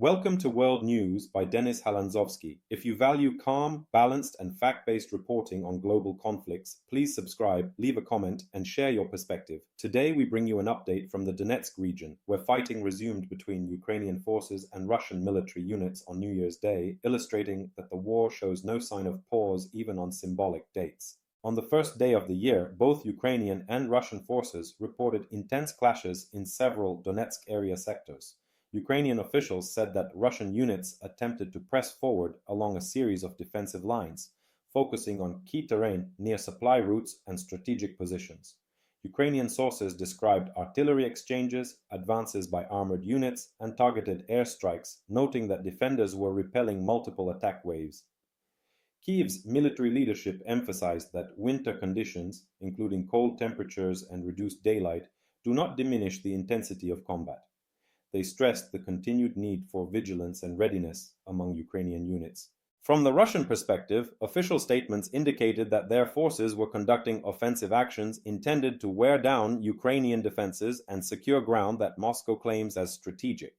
Welcome to World News by Halandzovskyi. If you value calm, balanced, and fact-based reporting on global conflicts, please subscribe, leave a comment, and share your perspective. Today we bring you an update from the Donetsk region, where fighting resumed between Ukrainian forces and Russian military units on New Year's Day, illustrating that the war shows no sign of pause even on symbolic dates. On the first day of the year, both Ukrainian and Russian forces reported intense clashes in several Donetsk area sectors. Ukrainian officials said that Russian units attempted to press forward along a series of defensive lines, focusing on key terrain near supply routes and strategic positions. Ukrainian sources described artillery exchanges, advances by armored units, and targeted airstrikes, noting that defenders were repelling multiple attack waves. Kyiv's military leadership emphasized that winter conditions, including cold temperatures and reduced daylight, do not diminish the intensity of combat. They stressed the continued need for vigilance and readiness among Ukrainian units. From the Russian perspective, official statements indicated that their forces were conducting offensive actions intended to wear down Ukrainian defenses and secure ground that Moscow claims as strategic.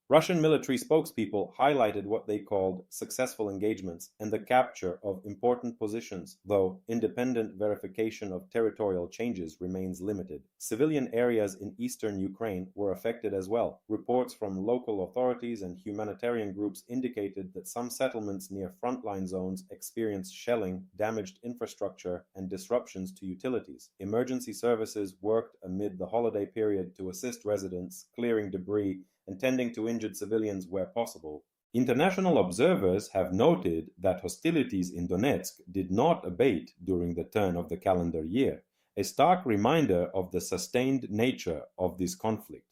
Russian military spokespeople highlighted what they called successful engagements and the capture of important positions, though independent verification of territorial changes remains limited. Civilian areas in eastern Ukraine were affected as well. Reports from local authorities and humanitarian groups indicated that some settlements near frontline zones experienced shelling, damaged infrastructure, and disruptions to utilities. Emergency services worked amid the holiday period to assist residents, clearing debris and tending to injured civilians where possible. International observers have noted that hostilities in Donetsk did not abate during the turn of the calendar year, a stark reminder of the sustained nature of this conflict.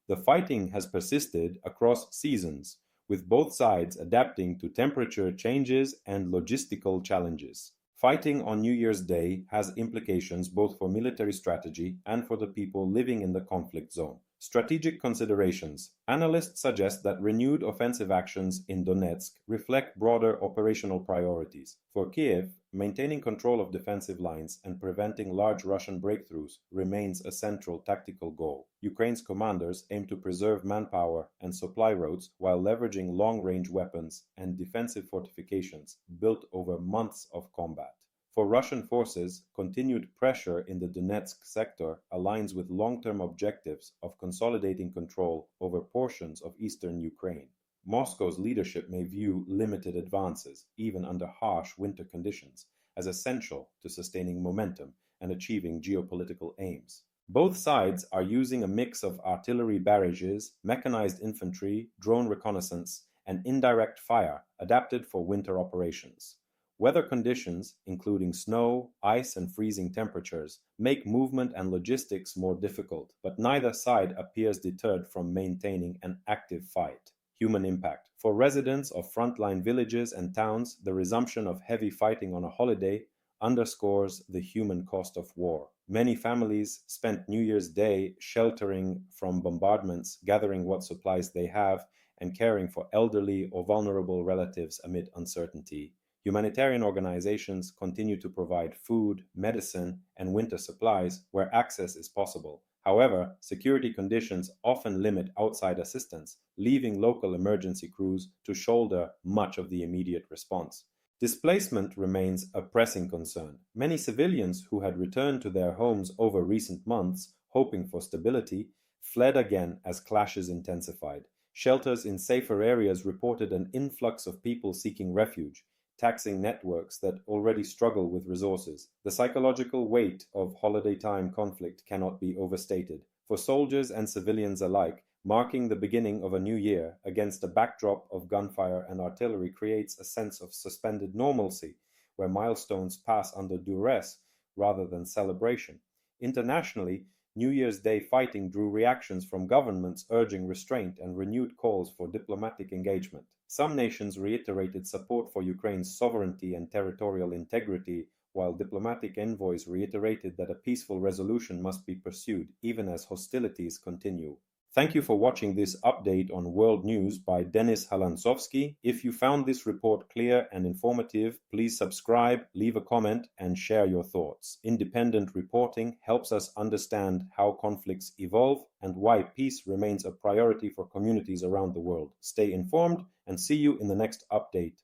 The fighting has persisted across seasons, with both sides adapting to temperature changes and logistical challenges. Fighting on New Year's Day has implications both for military strategy and for the people living in the conflict zone. Strategic considerations. Analysts suggest that renewed offensive actions in Donetsk reflect broader operational priorities. For Kiev, maintaining control of defensive lines and preventing large Russian breakthroughs remains a central tactical goal. Ukraine's commanders aim to preserve manpower and supply routes while leveraging long-range weapons and defensive fortifications built over months of combat. For Russian forces, continued pressure in the Donetsk sector aligns with long-term objectives of consolidating control over portions of eastern Ukraine. Moscow's leadership may view limited advances, even under harsh winter conditions, as essential to sustaining momentum and achieving geopolitical aims. Both sides are using a mix of artillery barrages, mechanized infantry, drone reconnaissance, and indirect fire adapted for winter operations. Weather conditions, including snow, ice, and freezing temperatures, make movement and logistics more difficult, but neither side appears deterred from maintaining an active fight. Human impact. For residents of frontline villages and towns, the resumption of heavy fighting on a holiday underscores the human cost of war. Many families spent New Year's Day sheltering from bombardments, gathering what supplies they have, and caring for elderly or vulnerable relatives amid uncertainty. Humanitarian organizations continue to provide food, medicine, and winter supplies where access is possible. However, security conditions often limit outside assistance, leaving local emergency crews to shoulder much of the immediate response. Displacement remains a pressing concern. Many civilians who had returned to their homes over recent months, hoping for stability, fled again as clashes intensified. Shelters in safer areas reported an influx of people seeking refuge, taxing networks that already struggle with resources. The psychological weight of holiday time conflict cannot be overstated. For soldiers and civilians alike, marking the beginning of a new year against a backdrop of gunfire and artillery creates a sense of suspended normalcy, where milestones pass under duress rather than celebration. Internationally, New Year's Day fighting drew reactions from governments urging restraint and renewed calls for diplomatic engagement. Some nations reiterated support for Ukraine's sovereignty and territorial integrity, while diplomatic envoys reiterated that a peaceful resolution must be pursued even as hostilities continue. Thank you for watching this update on world news by Denis Halandzovskyi. If you found this report clear and informative, please subscribe, leave a comment, and share your thoughts. Independent reporting helps us understand how conflicts evolve and why peace remains a priority for communities around the world. Stay informed and see you in the next update.